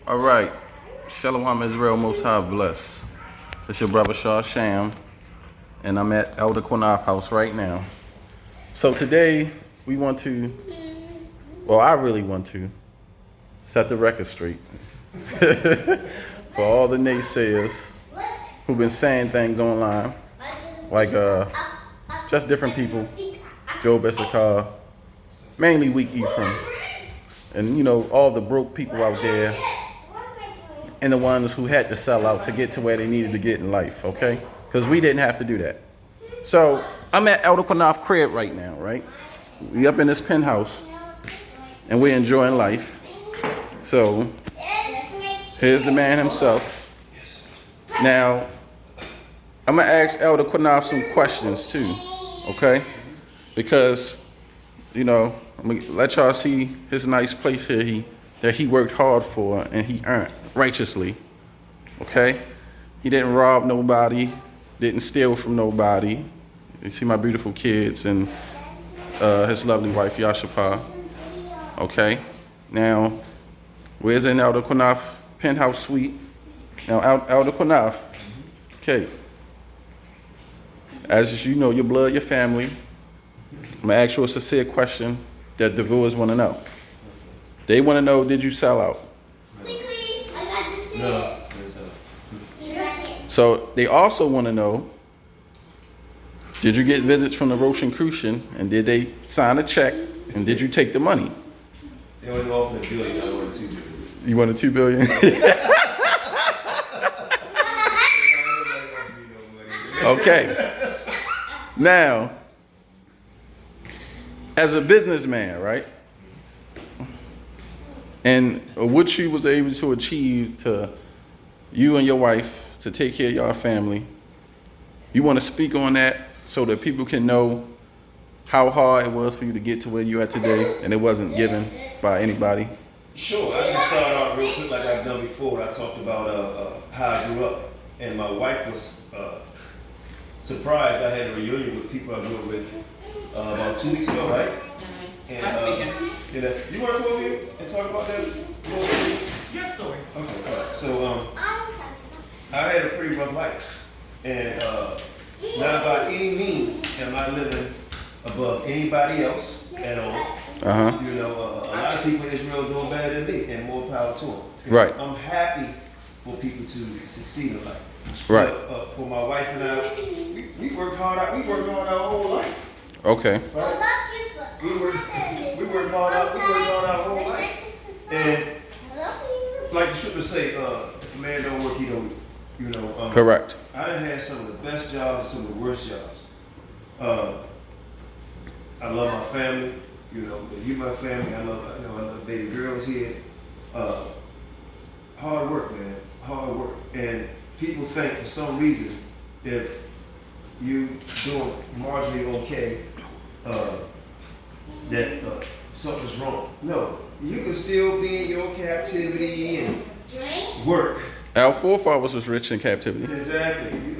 All right. Shalom Israel Most High Bless. It's your brother Shah Sham, and I'm at Elder Qanath house right now. So today we want to, I really want to set the record straight for all the naysayers who've been saying things online, like just different people, Job Issachar, mainly weak Ephraim, and all the broke people out there, and the ones who had to sell out to get to where they needed to get in life, okay? Because we didn't have to do that. So I'm at Elder Qanath crib right now, right? We up in this penthouse, and we're enjoying life. So here's the man himself. Now, I'm going to ask Elder Qanath some questions too, okay? Because, I'm going to let y'all see his nice place here that he worked hard for and he earned righteously, okay? He didn't rob nobody, didn't steal from nobody. You see my beautiful kids and his lovely wife, Yashapa, okay? Now, where's in Elder Qanath penthouse suite? Now, Elder Qanath, okay, as you know, your blood, your family, I'm going to ask you a sincere question that the viewers want to know. They want to know, did you sell out? No. So they also want to know, did you get visits from the Rosicrucian, and did they sign a check, and did you take the money? They only offered $1 billion. I wanted $2 billion. You wanted $2 billion? Okay. Now, as a businessman, right? And what you was able to achieve to you and your wife to take care of your family, you want to speak on that so that people can know how hard it was for you to get to where you are today, and it wasn't given by anybody? Sure. I can start out real quick like I've done before. I talked about how I grew up, and my wife was surprised I had a reunion with people I grew up with about 2 weeks ago, right? And, you want to come over here and talk about that? Your story. Okay, all right. So I had a pretty rough life, and not by any means am I living above anybody else at all. Uh-huh. A lot of people in Israel doing better than me, and more power to them. Right. I'm happy for people to succeed in life. Right. But, for my wife and I, we worked hard out. We worked hard our whole life. Okay. Right? We worked hard out our whole life. And like the scriptures say, if a man don't work, he don't eat. Correct. I done had some of the best jobs and some of the worst jobs. I love my family. You my family. I love baby girls here. Hard work, man. Hard work. And people think for some reason if you doing marginally okay, that something's wrong. No, you can still be in your captivity and work. Our forefathers was rich in captivity. Exactly. You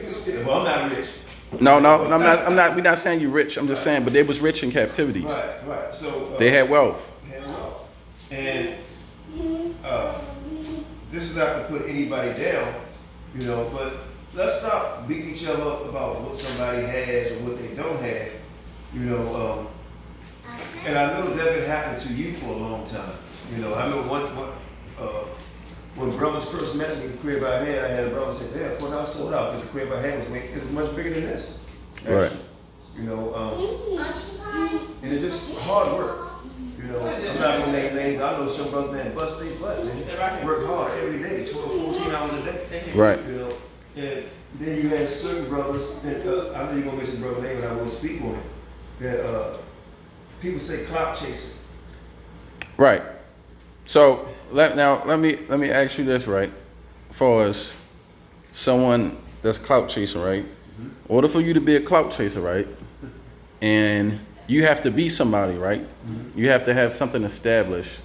can still. Well, I'm not rich. No, I'm not. We're not saying you rich. I'm just saying, but they was rich in captivities. Right. So They had wealth. And this is not to put anybody down, but let's stop beating each other up about what somebody has or what they don't have, and I know that's been happening to you for a long time. I know when brothers first met me, the crib I had a brother say, "Damn, before I sold out, because the crib I had was much bigger than this." Actually. Right. And it's just hard work. I'm not gonna name names. I know some brothers, man, bust their butt, man. Work hard every day, 12, 14 hours a day. Right. And then you had certain brothers, and I know you're gonna mention brother name, and I won't speak on it. That people say clout chasing. Right. So let me ask you this, right? For us, someone that's clout chasing, right? In order for you to be a clout chaser, right? And you have to be somebody, right? You have to have something established.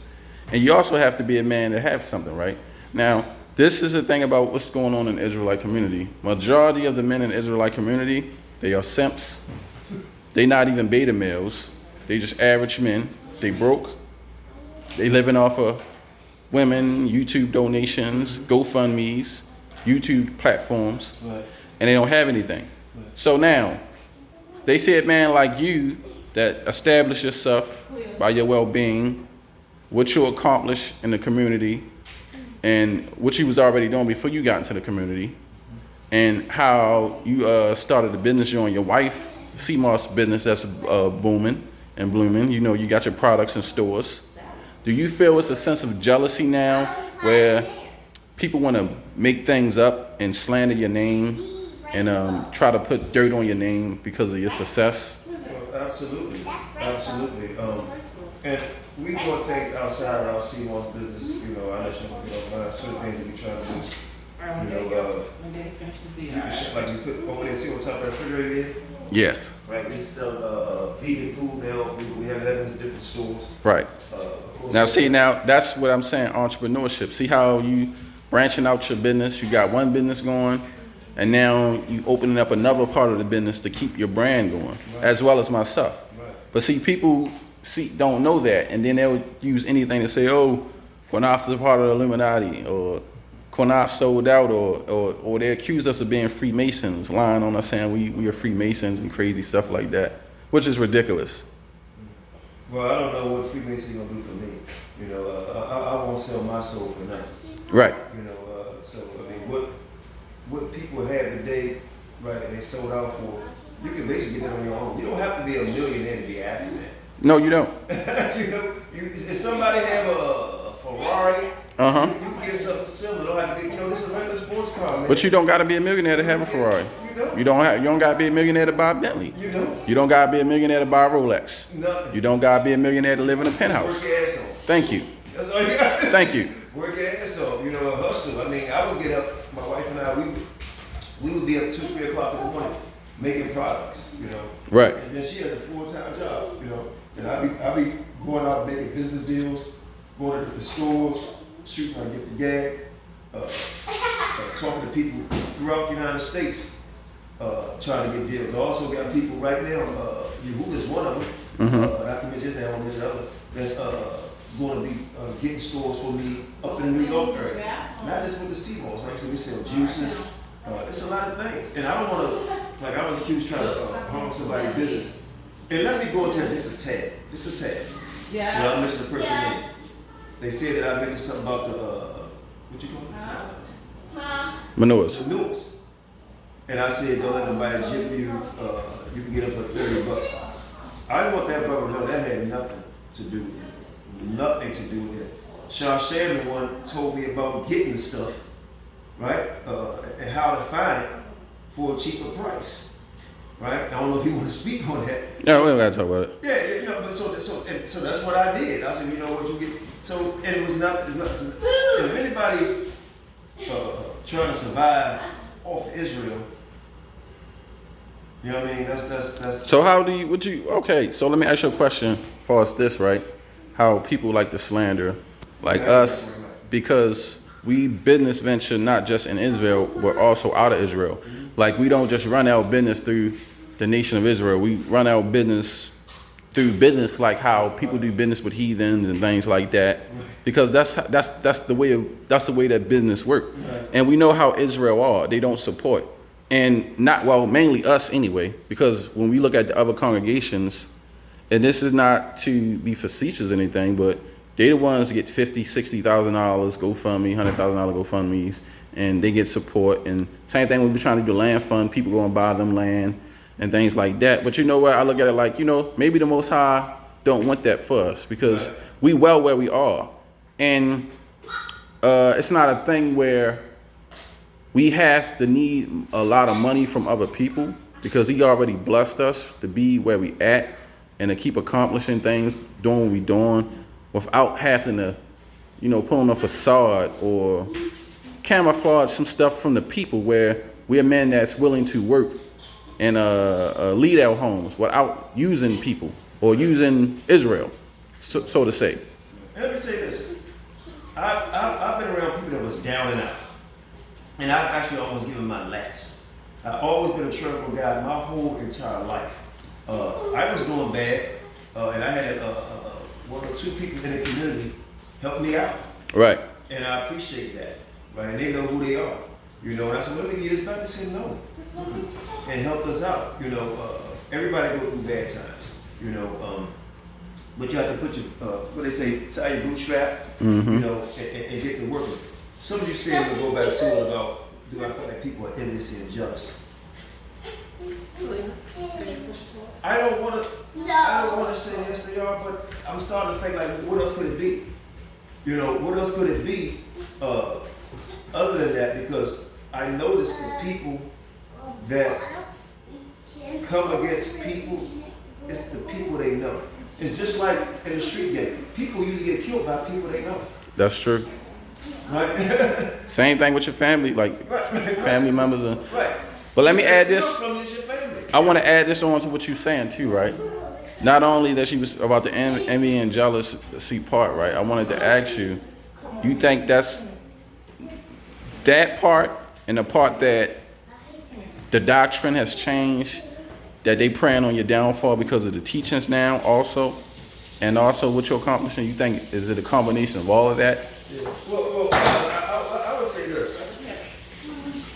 And you also have to be a man that have something, right? Now, this is the thing about what's going on in the Israelite community. Majority of the men in the Israelite community, they are simps. They not even beta males. They just average men. They broke. They living off of women, YouTube donations, GoFundMe's, YouTube platforms, Right. and they don't have anything. So now, they said, man, like you, that establish yourself by your well-being, what you accomplish in the community, and what you was already doing before you got into the community, and how you started a business, you and your wife, the CMOS business that's booming and blooming. You know, you got your products in stores. Do you feel it's a sense of jealousy now where people want to make things up and slander your name and try to put dirt on your name because of your success? Well, absolutely. And we doing things outside of our CMOS business, you know, I let you know, certain things that we try to do. Alright, You know, when they finish the you video. can shit like you put over there, see what's up that refrigerator there? Yes. Right, we sell vegan food now, we have that in different stores. Right. Of course, Now, see, now that's what I'm saying, entrepreneurship. See how you branching out your business, you got one business going, and now you opening up another part of the business to keep your brand going, as well as myself. Right. But see, people don't know that, and then they'll use anything to say, oh, Qanath is part of the Illuminati, or Qanath sold out, or they accuse us of being Freemasons, lying on us saying we are Freemasons and crazy stuff like that, which is ridiculous. Well, I don't know what Freemasons gonna do for me. You know, I won't sell my soul for nothing. Right. You know, so I mean, what people have today, right, and they sold out for, you can basically get that on your own. You don't have to be a millionaire to be happy, man. No, you don't. You know, if somebody have a Ferrari, you can get something similar. Don't have to be, you know, this is a regular sports car, man. But you don't got to be a millionaire to have a Ferrari. You don't got to be a millionaire to buy a Bentley. You don't. You don't got to be a millionaire to buy a Rolex. Nothing. You don't got to be a millionaire to live in a penthouse. Work your ass off. Thank you. That's all you got to do. Thank you. Work your ass off. You know, hustle. I mean, I would get up, my wife and I, we would be up 2, 3 o'clock in the morning making products, you know. Right. And then she has a full-time job, you know. And I be going out making business deals, going to different stores, shooting, I get the gag, talking to people throughout the United States, trying to get deals. I also got people right now, who is one of them, I can mention his name, I won't mention the other, that's going to be getting stores for me up in the New York area. Not just with the CMOS, like I said, we sell juices, it's a lot of things. And I don't want to, like I was accused trying to harm somebody's business. And let me go into that just a tad. Yeah. You know, I mentioned the person name. They said that I mentioned something about the, what you call it? Manures. The news. And I said, don't let nobody jip you, you can get it for $30. I want that brother to know that had nothing to do with it. Nothing to do with it. Sean Shannon one told me about getting the stuff, right? And how to find it for a cheaper price. Right? I don't know if you want to speak on that. No, we don't got to talk about it. Yeah, you know, but so that's what I did. I said, you know what, you get, so, and it was nothing, if anybody trying to survive off Israel, you know what I mean, that's. So how do you, okay, so let me ask you a question as far as this, right? How people like to slander, like us, because we business venture not just in Israel, but also out of Israel. Like, we don't just run our business through the nation of Israel. We run our business through business like how people do business with heathens and things like that, because that's the way that business works. And we know how Israel are. They don't support, and mainly us anyway, because when we look at the other congregations, and this is not to be facetious or anything, but they the ones that get $50,000, $60,000 GoFundMe, $100,000 GoFundMes, and they get support. And same thing when we trying to do land fund, people go and buy them land and things like that. But you know what? I look at it like, you know, maybe the Most High don't want that for us, because we well where we are. And it's not a thing where we have to need a lot of money from other people, because he already blessed us to be where we at and to keep accomplishing things, doing what we doing, without having to, you know, put on a facade or camouflage some stuff from the people, where we're men that's willing to work and lead our homes without using people or using Israel, so to say. And let me say this. I've been around people that was down and out. And I've actually almost given my last. I've always been a charitable guy my whole entire life. I was doing bad, and I had one or two people in the community help me out. Right. And I appreciate that, right? And they know who they are, you know. And I said, let me get this back. They said no, and helped us out, you know. Everybody go through bad times, you know. But you have to put your, what they say, tie your bootstrap, you know, and get to working. Some of you said, we'll go back to it about, do I feel like people are envious and jealous? I don't want to say yes they are, but I'm starting to think like, what else could it be? You know, what else could it be other than that? Because I noticed the people that come against people, it's the people they know. It's just like in the street game. People usually get killed by people they know. That's true. Right? Same thing with your family, like family members. Right. But let me add this. It's your family. I want to add this on to what you're saying too, right? Not only that she was about the envy and jealousy part, right? I wanted to ask you, you think that's that part and the part that the doctrine has changed, that they praying on your downfall because of the teachings now also, and also what you're accomplishing? You think, is it a combination of all of that? Yeah. Well, I would say this.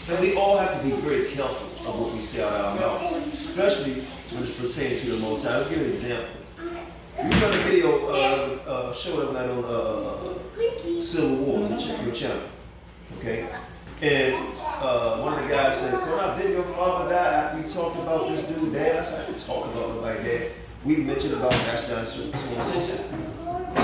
And we all have to be very careful of what we say out of our mouth, especially when it's pertaining to the Most High. I'll give you an example. You done a video showed up night on Civil War, your channel, okay? And one of the guys said, Qanath, didn't your father die after you talked about this dude dad? I said, I didn't talk about him like that. We mentioned about Ashdown, so and so.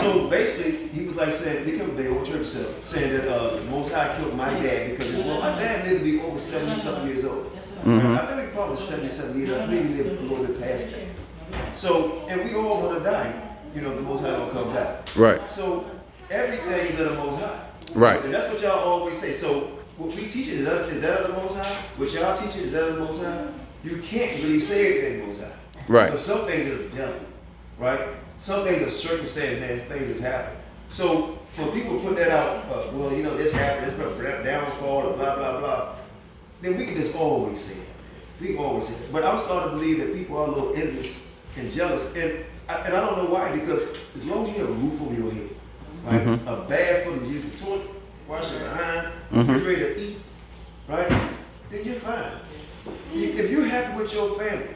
So basically, he was like saying, because they old church saying that the Most High killed my dad because my dad lived to be over 70-something years old. I think he probably 70-something years old. I think he lived a little bit past that. So, and we all gonna die. You know, the Most High gonna come back. Right. So everything is of the Most High. Right. And that's what y'all always say. So what we teach is that of the Most High? What y'all teach is that of the Most High? You can't really say everything Most High. Right. But some things are the devil, right? Some things are circumstances, man, things that's happened. So when people put that out, well, you know, this happened, this downfall, blah, blah, blah, then we can just always say it. We can always say it. But I'm starting to believe that people are a little envious and jealous. And I don't know why, because as long as you have a roof over your head, right? A bathroom to use the toilet, wash your behind, refrigerator to eat, right? Then you're fine. If you're happy with your family,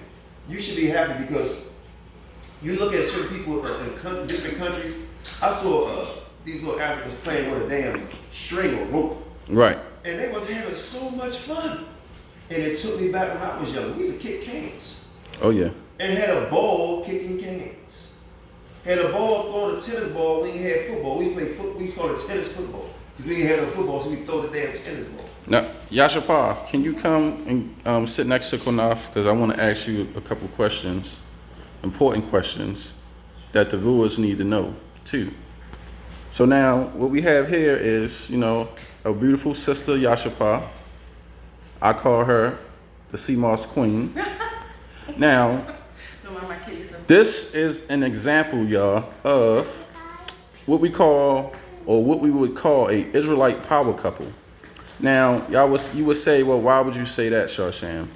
you should be happy, because you look at certain people in different countries. I saw these little Africans playing with a damn string or rope. Right. And they was having so much fun. And it took me back when I was young. We used to kick cans. Oh yeah. And had a ball kicking cans. Had a ball throwing a tennis ball when you had football. We used to play football. We used to call it tennis football. Because we didn't have no football, so we throw the damn tennis ball. Now, Yashapa, can you come and sit next to Qanath? Because I want to ask you a couple questions, important questions that the viewers need to know too. So now, what we have here is, you know, a beautiful sister, Yashapa. I call her the CMOS Queen. Now, this is an example, y'all, of what we call, or what we would call, a Israelite power couple. Now, you would say, well, why would you say that, Shawsham?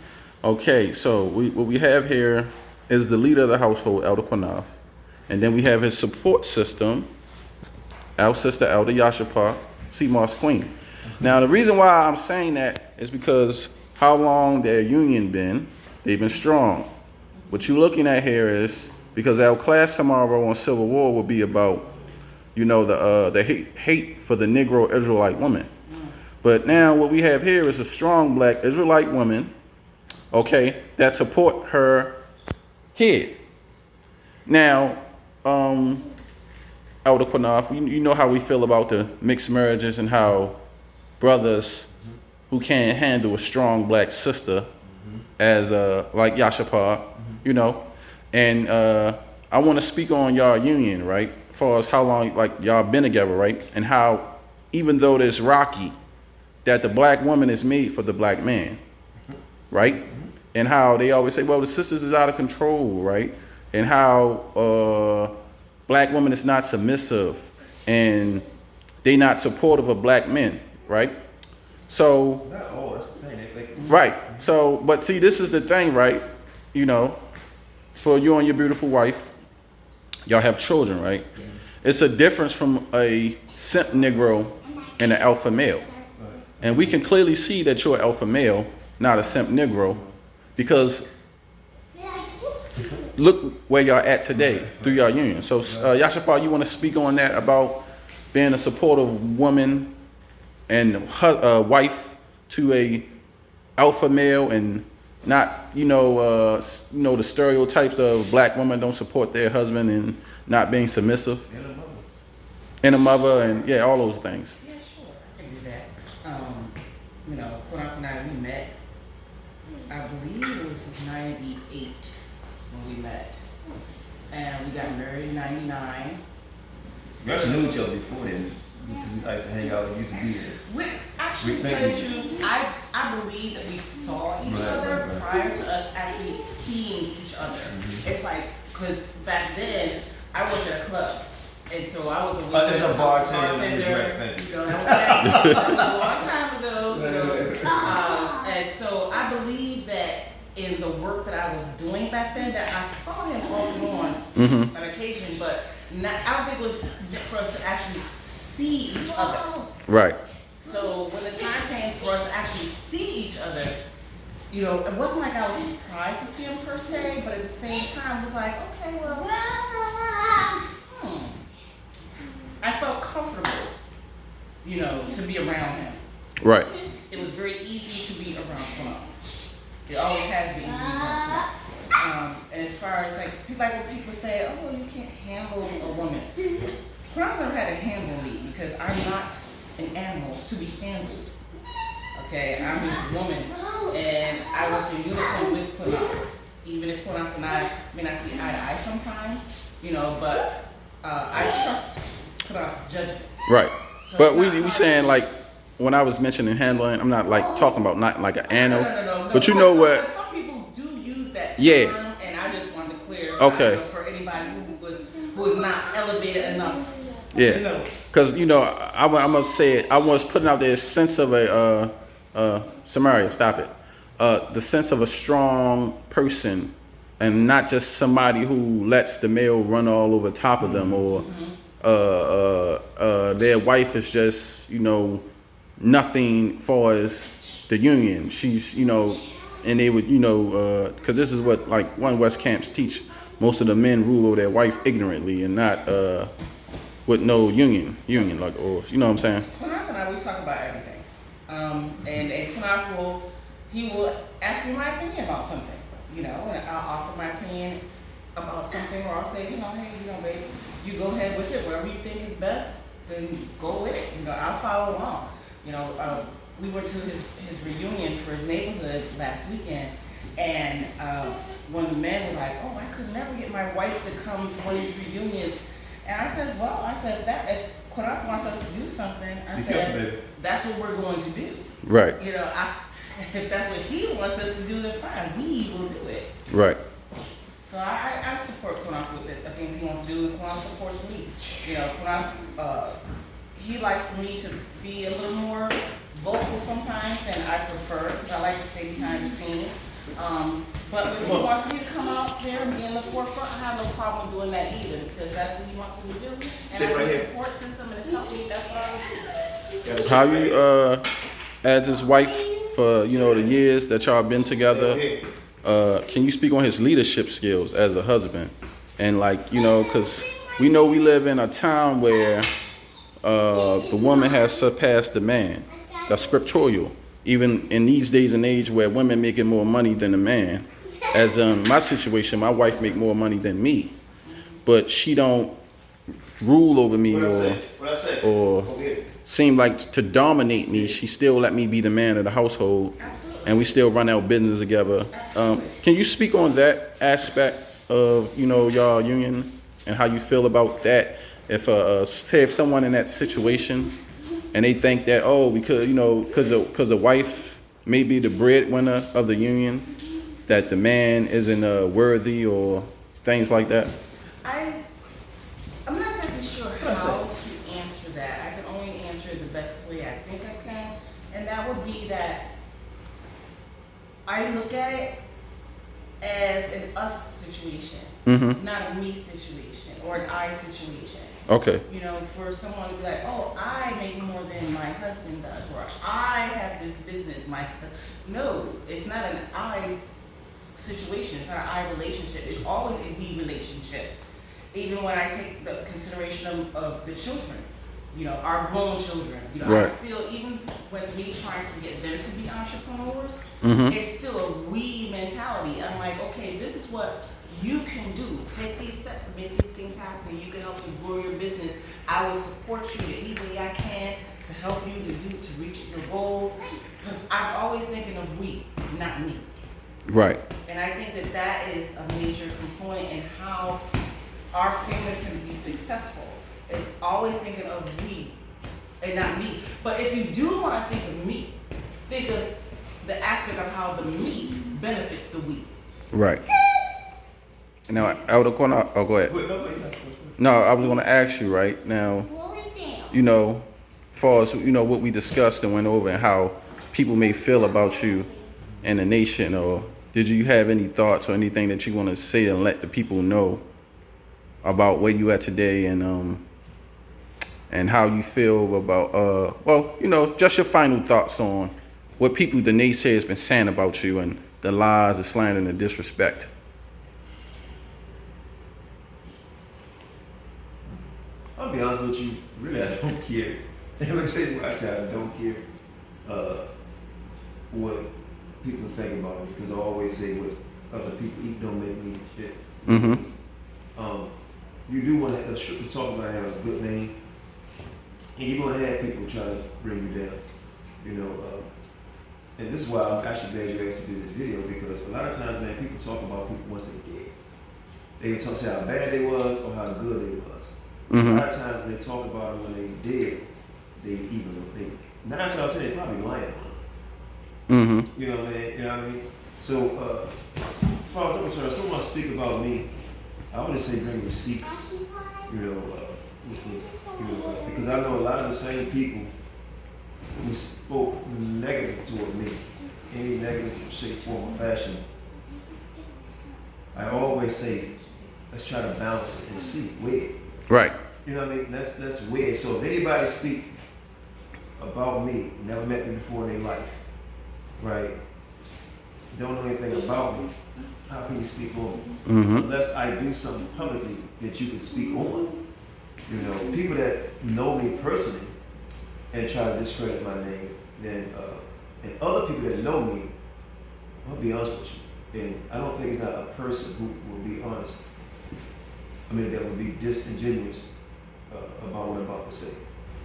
Okay, so what we have here is the leader of the household, Elder Qanath, and then we have his support system, our sister Elder Yashapa, CMOS Queen. Now, the reason why I'm saying that is because how long their union been? They've been strong. What you're looking at here is, because our class tomorrow on Civil War will be about, you know, the hate for the Negro Israelite woman. But now what we have here is a strong black Israelite woman, okay, that support her kid. Now, Elder Qanath, you know how we feel about the mixed marriages and how brothers who can't handle a strong black sister as like Yashapa, you know, and I want to speak on y'all union, right? As far as how long like y'all been together, right? And how even though there's rocky, that the black woman is made for the black man, right? And how they always say, well, the sisters is out of control, right? And how black woman is not submissive and they not supportive of black men, right? So, Not all, that's the thing. right. So, but see, this is the thing, right? You know, for you and your beautiful wife, y'all have children, right? It's a difference from a simp Negro and an alpha male. And we can clearly see that you're an alpha male, not a simp Negro, because look where y'all at today through y'all union. So, Yashapal, you want to speak on that about being a supportive woman and wife to a alpha male, and not, the stereotypes of black women don't support their husband and not being submissive, and a mother, and yeah, all those things. Yeah, sure, I can do that. Qanath and I, we met, I believe it was 98 when we met. And we got married in 99. We actually knew each other before then. We used to hang out, we used to be there. Actually, to tell you the truth, I believe that we saw each other prior to us actually seeing each other. It's like, because back then, I worked at a club. And so I was a waitress, a bartender. That was a long time ago. And so I believe that in the work that I was doing back then, that I saw him off and on occasion, but not, I don't think it was for us to actually see each other. Right. So when the time came for us to actually see each other, it wasn't like I was surprised to see him per se, but at the same time, it was like, okay, well, I felt comfortable, to be around him. Right. It was very easy to be around Qanath. It always has been easy to be around Qanath. And as far as when people say, oh, you can't handle a woman. Qanath never had to handle me because I'm not an animal to be handled. Okay, I'm his woman, and I work in unison with Qanath. Even if Qanath and I may not see eye to eye sometimes, but I trust Qanath's judgment. Right. So But we saying, like, when I was mentioning handling, I'm not like talking about not like an animal. No. But you know what? Some people do use that term, Yeah. and I just wanted to clear Okay. for anybody who was not elevated enough. Yeah. Because I must say it. I was putting out there a sense of Samaria, stop it. The sense of a strong person, and not just somebody who lets the male run all over top of them, or their wife is just nothing far as the union. She's and they would because this is what like one West camps teach. Most of the men rule over their wife ignorantly and not with no union like, or what I'm saying. Qanath and I, we talk about everything. And Qanath will ask me my opinion about something, and I'll offer my opinion about something, or I'll say, hey, babe, you go ahead with it, whatever you think is best, then go with it. I'll follow along. We went to his reunion for his neighborhood last weekend, and one of the men was like, oh, I could never get my wife to come to one of these reunions. And I said, if Qanath wants us to do something, that's what we're going to do. Right. If that's what he wants us to do, then fine, we will do it. Right. So I support Qanath with the things he wants to do, and Qanath supports me. Qanath, he likes for me to be a little more vocal sometimes than I prefer, because I like to stay behind the scenes. But if he wants me to come out there and be in the forefront, I have no problem doing that either, because that's what he wants me to do. And as a support system and it's healthy, that's what I would do. How you as his wife for the years that y'all been together, can you speak on his leadership skills as a husband? And because we know we live in a time where the woman has surpassed the man. That's scriptural. Even in these days and age where women making more money than the man. As my situation, my wife make more money than me, but she don't rule over me or seem like to dominate me. She still let me be the man of the household. Absolutely. And we still run our business together. Can you speak on that aspect of y'all union and how you feel about that? If say if someone in that situation and they think that because the wife may be the breadwinner of the union, that the man isn't worthy or things like that. I'm not exactly sure how to answer that. I can only answer it the best way I think I can, and that would be that I look at it as an us situation, not a me situation or an I situation. Okay. You know, for someone to be like, oh, I make more than my husband does, or I have this business. No, it's not an I situation. It's not an I relationship. It's always a we relationship. Even when I take the consideration of the children, you know, our grown children, you know, Right. I still, even with me trying to get them to be entrepreneurs, Mm-hmm. it's still a we mentality. I'm like, okay, this is what you can do. Take these steps and make these things happen. You can help to grow your business. I will support you in any way I can to help you to reach your goals. Because I'm always thinking of we, not me. Right. And I think that that is a major component in how our families can be successful. It's always thinking of we and not me. But if you do want to think of me, think of the aspect of how the me benefits the we. Right. Now, out of corner. Oh, go ahead. Wait, no, wait, that's question. No, I was going to ask you right now. You know, as far as you know what we discussed and went over and how people may feel about you and the nation, or did you have any thoughts or anything that you want to say and let the people know about where you at today and how you feel about well, you know, just your final thoughts on what people, the naysayers, been saying about you and the lies, the slander, and the disrespect. I'll be honest with you, really I don't care. I'm gonna tell you why I say I don't care what people think about me, because I always say what other people eat don't make me shit. Mm-hmm. You do want to have, the talk about having a good name, and you want to have people try to bring you down, you know. And this is why I'm actually glad you asked to do this video, because a lot of times, man, people talk about people once they're dead. They can talk, say how bad they was or how good they was. Mm-hmm. A lot of times when they talk about them when they did, they 9 times out of 10 they probably lying. Mm-hmm. You know what I mean? You know what I mean? So, as far as I'm concerned, if someone speak about me, I would just say bring receipts. You know, with me, you know, because I know a lot of the same people who spoke negative toward me, any negative shape, form, or fashion. I always say, let's try to balance it and see where. Right. You know what I mean? That's weird. So if anybody speak about me, never met me before in their life, right? Don't know anything about me, how can you speak on me? Mm-hmm. Unless I do something publicly that you can speak on. You know, people that know me personally and try to discredit my name, then and other people that know me, I'll be honest with you. And I don't think it's not a person who will be honest. I mean, that would be disingenuous about what I'm about to say.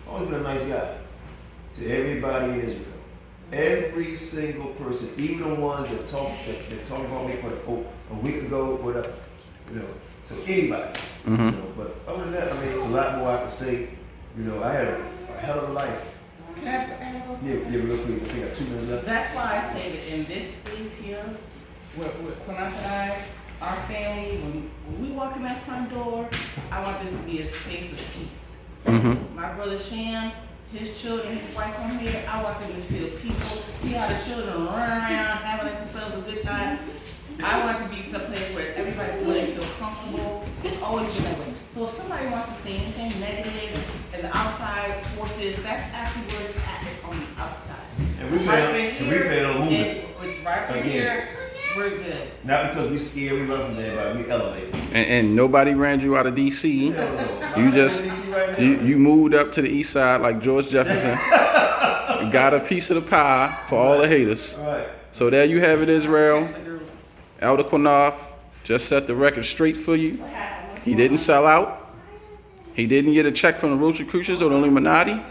I've always been a nice guy to everybody in Israel. Every single person, even the ones that talk about me for a week ago, whatever, you know. So anybody, Mm-hmm. you know. But other than that, I mean, it's a lot more I can say. You know, I had a hell of a life. Can I add also? Yeah, real quick. I think I got 2 minutes left. That's why I say that in this space here, with Qanath and I, our family, when we walk in that front door, I want this to be a space of peace. Mm-hmm. My brother Sham, his children, his wife on here, I want them to feel peaceful. See how the children run around, having themselves a good time. I want it to be someplace where everybody will feel comfortable. It's always been that way. So if somebody wants to say anything negative and the outside forces, that's actually where it's at. It's on the outside. And we It's plan right on- over and we here, plan on moving. It's right over Again. here. We're good. Not because we scared, we run from everybody, we elevate. And nobody ran you out of D.C. Hell no. You just Right now. you moved up to the east side like George Jefferson. You got a piece of the pie for all the haters. All right. So there you have it, Israel. The girls. Elder Qanath just set the record straight for you. What happened? He didn't sell out. He didn't get a check from the Rosicrucians or the Illuminati.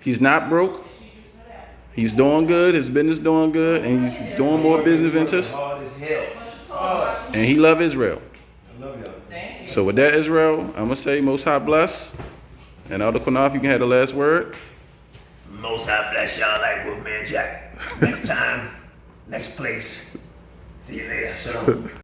He's not broke. He's doing good. His business doing good, and he's doing more business ventures. Hard as hell. Hard. And he love Israel. I love y'all. Thank you. So with that, Israel, I'm gonna say Most High bless. And Elder Qanath, you can have the last word. Most High bless y'all like Wolfman Jack. Next time, next place. See you later. Shalom.